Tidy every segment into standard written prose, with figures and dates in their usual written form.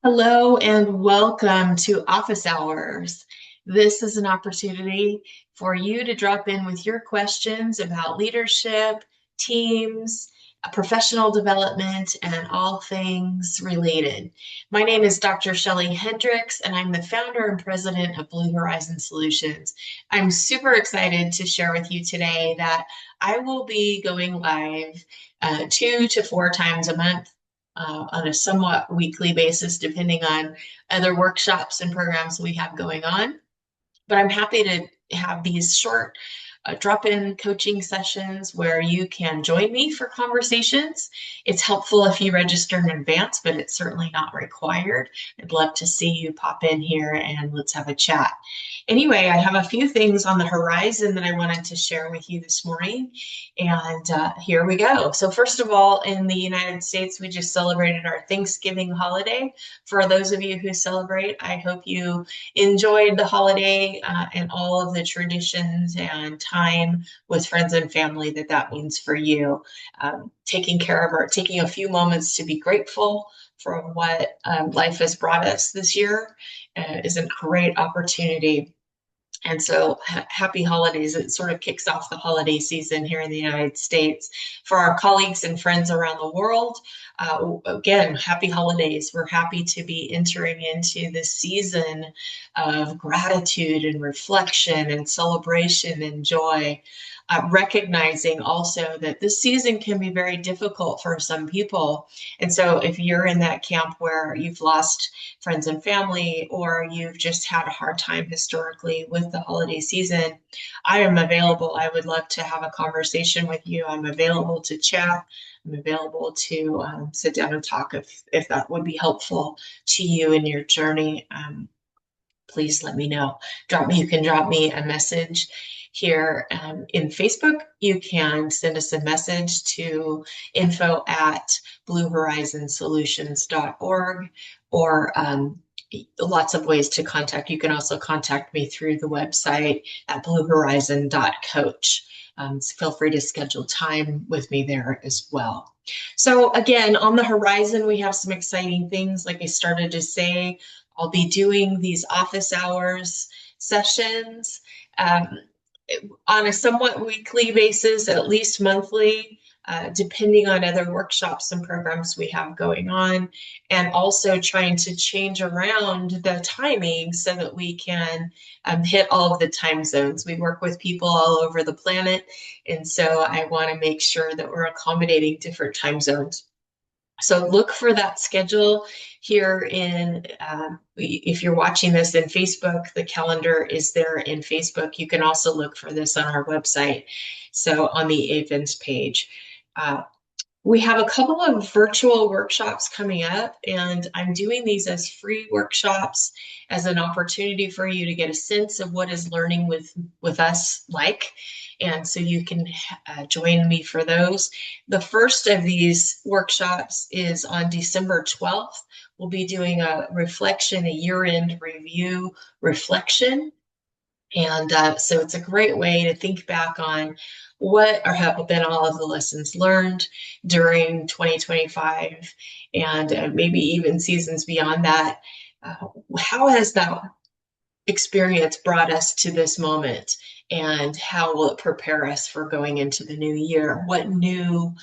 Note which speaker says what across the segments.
Speaker 1: Hello and welcome to Office Hours. This is an opportunity for you to drop in with your questions about leadership, teams, professional development, and all things related. My name is Dr. Shelley Hendricks, and I'm the founder and president of Blue Horizon Solutions. I'm super excited to share with you today that I will be going live 2 to 4 times a month on a somewhat weekly basis, depending on other workshops and programs we have going on. But I'm happy to have these short drop-in coaching sessions where you can join me for conversations. It's helpful if you register in advance, but it's certainly not required. I'd love to see you pop in here and let's have a chat. Anyway, I have a few things on the horizon that I wanted to share with you this morning, and here we go. So first of all, in the United States, we just celebrated our Thanksgiving holiday. For those of you who celebrate, I hope you enjoyed the holiday and all of the traditions and time with friends and family that means for you. Taking a few moments to be grateful for what life has brought us this year is a great opportunity. And so happy holidays. It sort of kicks off the holiday season here in the United States. For our colleagues and friends around the world, again, happy holidays. We're happy to be entering into this season of gratitude and reflection and celebration and joy. Recognizing also that this season can be very difficult for some people. And so if you're in that camp where you've lost friends and family, or you've just had a hard time historically with the holiday season, I am available. I would love to have a conversation with you. I'm available to chat. I'm available to sit down and talk if that would be helpful to you in your journey. Please let me know. You can drop me a message here in Facebook. You can send us a message to info@bluehorizonsolutions.org, or lots of ways to contact. You can also contact me through the website at bluehorizon.coach. So feel free to schedule time with me there as well. So again, on the horizon, we have some exciting things. Like I started to say, I'll be doing these office hours sessions on a somewhat weekly basis, at least monthly, depending on other workshops and programs we have going on, and also trying to change around the timing so that we can hit all of the time zones. We work with people all over the planet, and so I want to make sure that we're accommodating different time zones. So look for that schedule here if you're watching this in Facebook, the calendar is there in Facebook. You can also look for this on our website. So on the events page. We have a couple of virtual workshops coming up, and I'm doing these as free workshops as an opportunity for you to get a sense of what is learning with us like. And so you can join me for those. The first of these workshops is on December 12th. We'll be doing a year-end review reflection. And so it's a great way to think back on what have been all of the lessons learned during 2025, and maybe even seasons beyond that. How has that experience brought us to this moment, and how will it prepare us for going into the new year? What new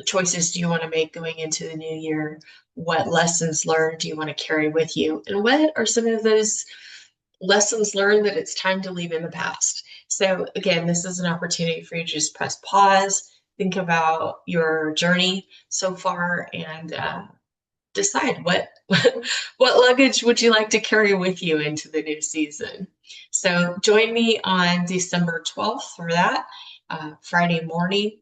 Speaker 1: choices do you want to make going into the new year? What lessons learned do you want to carry with you? And what are some of those lessons learned that it's time to leave in the past? So again, this is an opportunity for you to just press pause, think about your journey so far, and decide what what luggage would you like to carry with you into the new season. So join me on December 12th for that, Friday morning.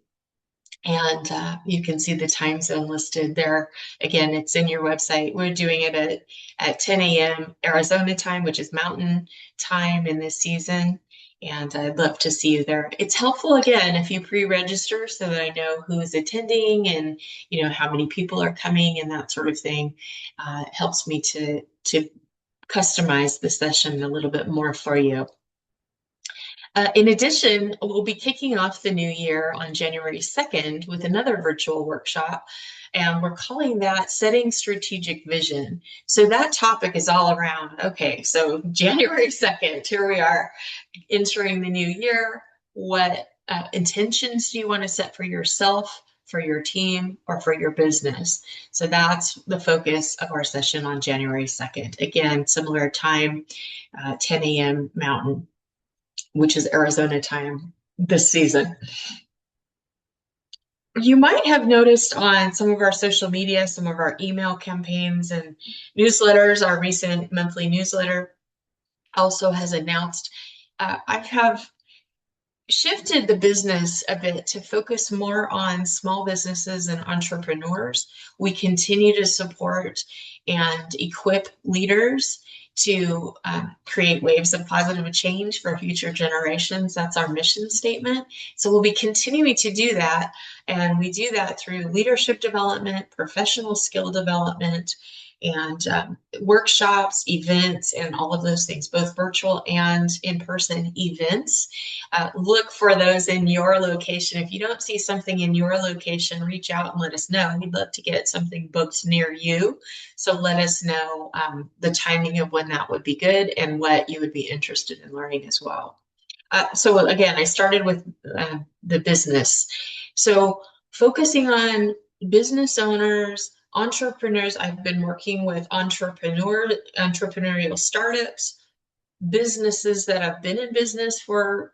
Speaker 1: And you can see the time zone listed there. Again, it's in your website. We're doing it at 10 a.m. Arizona time, which is mountain time in this season. And I'd love to see you there. It's helpful, again, if you pre-register so that I know who is attending and how many people are coming and that sort of thing. It helps me to customize the session a little bit more for you. In addition, we'll be kicking off the new year on January 2nd with another virtual workshop. And we're calling that setting strategic vision. So that topic is all around, okay, so January 2nd, here we are entering the new year. What intentions do you want to set for yourself, for your team, or for your business? So that's the focus of our session on January 2nd. Again, similar time, 10 a.m. Mountain, which is Arizona time this season. You might have noticed on some of our social media, some of our email campaigns and newsletters, our recent monthly newsletter also has announced I have shifted the business a bit to focus more on small businesses and entrepreneurs. We continue to support and equip leaders to create waves of positive change for future generations. That's our mission statement. So we'll be continuing to do that. And we do that through leadership development, professional skill development, and workshops, events, and all of those things, both virtual and in-person events. Look for those in your location. If you don't see something in your location, reach out and let us know. We'd love to get something booked near you. So let us know the timing of when that would be good and what you would be interested in learning as well. So again, I started with the business. So focusing on business owners, entrepreneurs. I've been working with entrepreneurial startups, businesses that have been in business for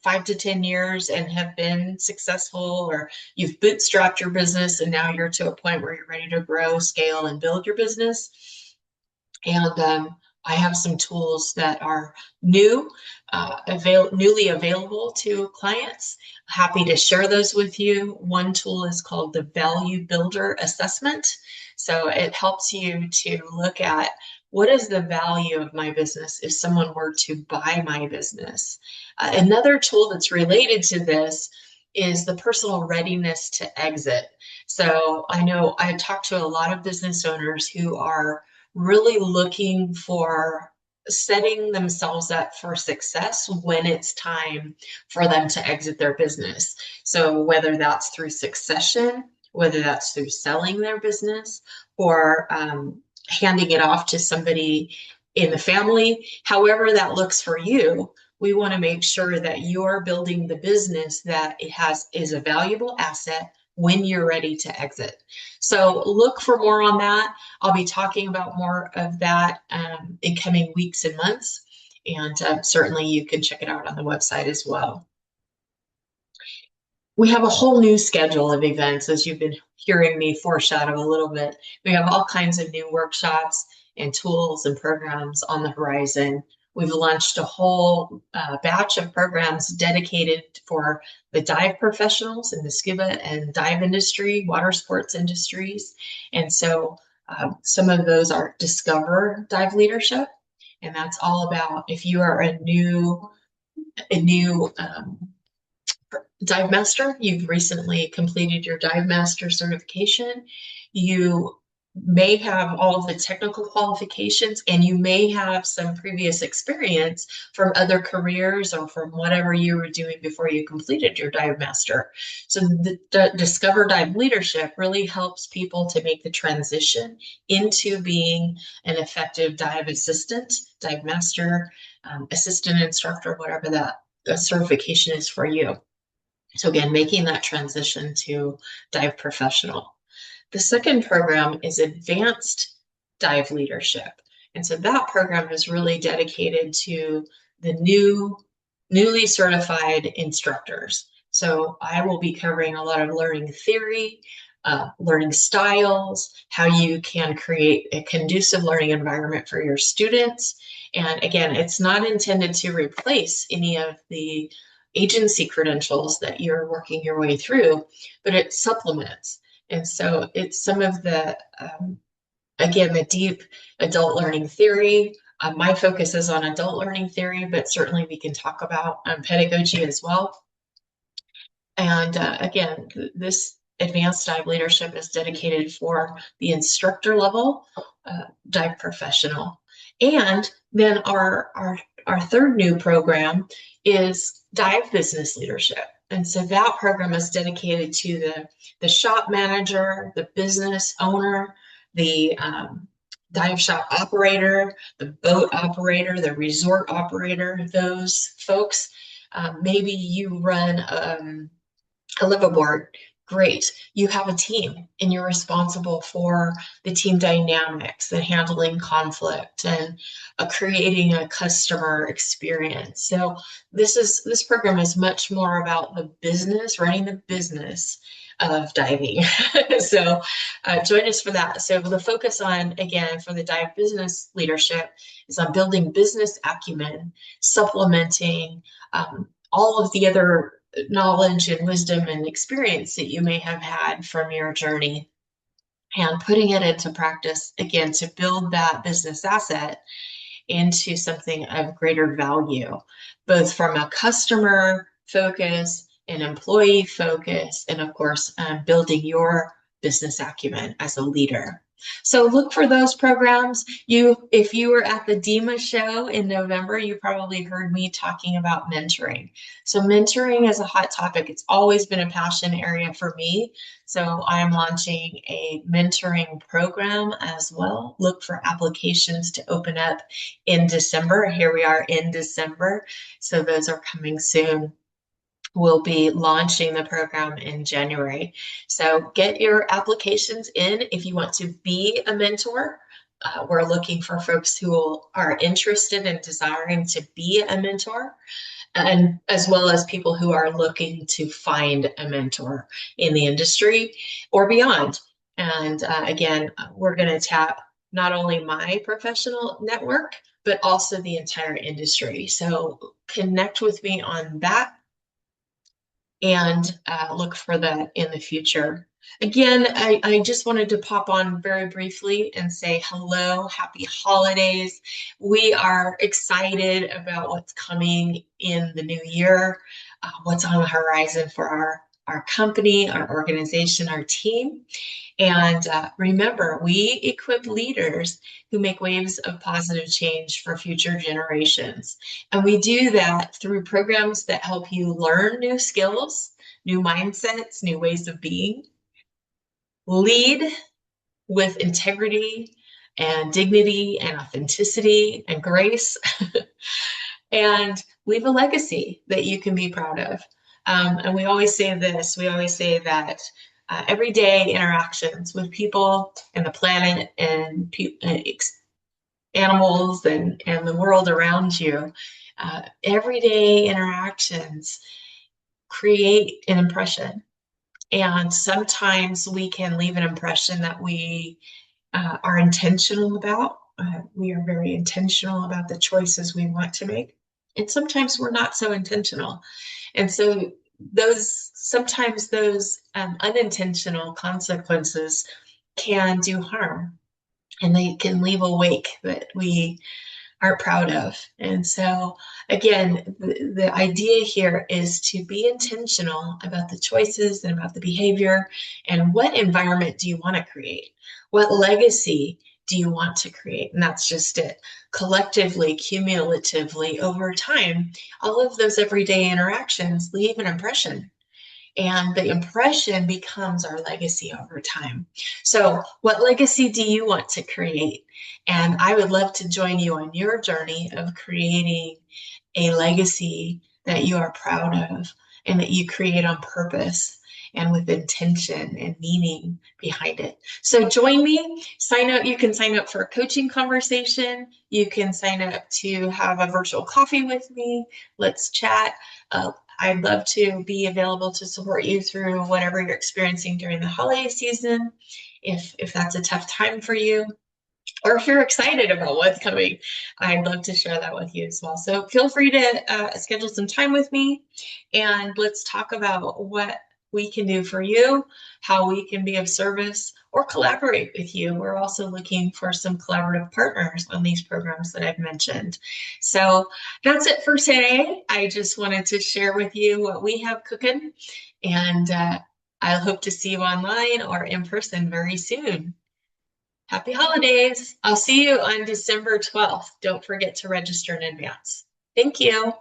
Speaker 1: 5 to 10 years and have been successful, or you've bootstrapped your business and now you're to a point where you're ready to grow, scale, and build your business. And I have some tools that are newly available to clients. Happy to share those with you. One tool is called the Value Builder Assessment. So it helps you to look at what is the value of my business if someone were to buy my business. Another tool that's related to this is the personal readiness to exit. So I know I talk to a lot of business owners who are really looking for setting themselves up for success when it's time for them to exit their business. So whether that's through succession, whether that's through selling their business, or handing it off to somebody in the family, however that looks for you, we want to make sure that you're building the business that is a valuable asset when you're ready to exit. So look for more on that. I'll be talking about more of that in coming weeks and months. And certainly you can check it out on the website as well. We have a whole new schedule of events, as you've been hearing me foreshadow a little bit. We have all kinds of new workshops and tools and programs on the horizon. We've launched a whole batch of programs dedicated for the dive professionals in the scuba and dive industry, water sports industries. And so some of those are Discover Dive Leadership. And that's all about if you are a new dive master, you've recently completed your dive master certification, you may have all of the technical qualifications, and you may have some previous experience from other careers or from whatever you were doing before you completed your dive master. So the Discover Dive Leadership really helps people to make the transition into being an effective dive assistant, dive master, assistant instructor, whatever that certification is for you. So again, making that transition to dive professional. The second program is Advanced Dive Leadership. And so that program is really dedicated to the newly certified instructors. So I will be covering a lot of learning theory, learning styles, how you can create a conducive learning environment for your students. And again, it's not intended to replace any of the agency credentials that you're working your way through, but it supplements. And so it's some of the, again, the deep adult learning theory. My focus is on adult learning theory, but certainly we can talk about pedagogy as well. And again, this advanced dive leadership is dedicated for the instructor level dive professional. And then our third new program is dive business leadership. And so that program is dedicated to the shop manager, the business owner, the dive shop operator, the boat operator, the resort operator, those folks. Maybe you run a liveaboard. Great. You have a team and you're responsible for the team dynamics and handling conflict and creating a customer experience. So this program is much more about the business, running the business of diving. So join us for that. So the focus on, again, for the dive business leadership is on building business acumen, supplementing all of the other knowledge and wisdom and experience that you may have had from your journey and putting it into practice again to build that business asset into something of greater value, both from a customer focus, an employee focus, and of course, building your business acumen as a leader. So look for those programs. If you were at the DEMA show in November, you probably heard me talking about mentoring. So mentoring is a hot topic. It's always been a passion area for me. So I'm launching a mentoring program as well. Look for applications to open up in December. Here we are in December. So those are coming soon. We'll be launching the program in January. So get your applications in if you want to be a mentor. We're looking for folks who are interested and desiring to be a mentor, and as well as people who are looking to find a mentor in the industry or beyond. And again, we're going to tap not only my professional network, but also the entire industry. So connect with me on that and look for that in the future. Again, I just wanted to pop on very briefly and say hello, happy holidays. We are excited about what's coming in the new year, what's on the horizon for our company, our organization, our team. And remember, we equip leaders who make waves of positive change for future generations. And we do that through programs that help you learn new skills, new mindsets, new ways of being, lead with integrity and dignity and authenticity and grace, and leave a legacy that you can be proud of. And we always say this, we always say that everyday interactions with people and the planet and animals and the world around you, everyday interactions create an impression. And sometimes we can leave an impression that we are intentional about. We are very intentional about the choices we want to make. And sometimes we're not so intentional. And so sometimes those unintentional consequences can do harm, and they can leave a wake that we aren't proud of. And so again, the idea here is to be intentional about the choices and about the behavior, and what environment do you want to create? What legacy do you want to create? And that's just it. Collectively, cumulatively, over time, all of those everyday interactions leave an impression. And the impression becomes our legacy over time. So, what legacy do you want to create? And I would love to join you on your journey of creating a legacy that you are proud of and that you create on purpose and with intention and meaning behind it. So join me, sign up. You can sign up for a coaching conversation. You can sign up to have a virtual coffee with me. Let's chat. I'd love to be available to support you through whatever you're experiencing during the holiday season, if that's a tough time for you, or if you're excited about what's coming. I'd love to share that with you as well. So feel free to schedule some time with me, and let's talk about what we can do for you, how we can be of service, or collaborate with you. We're also looking for some collaborative partners on these programs that I've mentioned. So that's it for today. I just wanted to share with you what we have cooking, and I hope to see you online or in person very soon. Happy holidays. I'll see you on December 12th. Don't forget to register in advance. Thank you.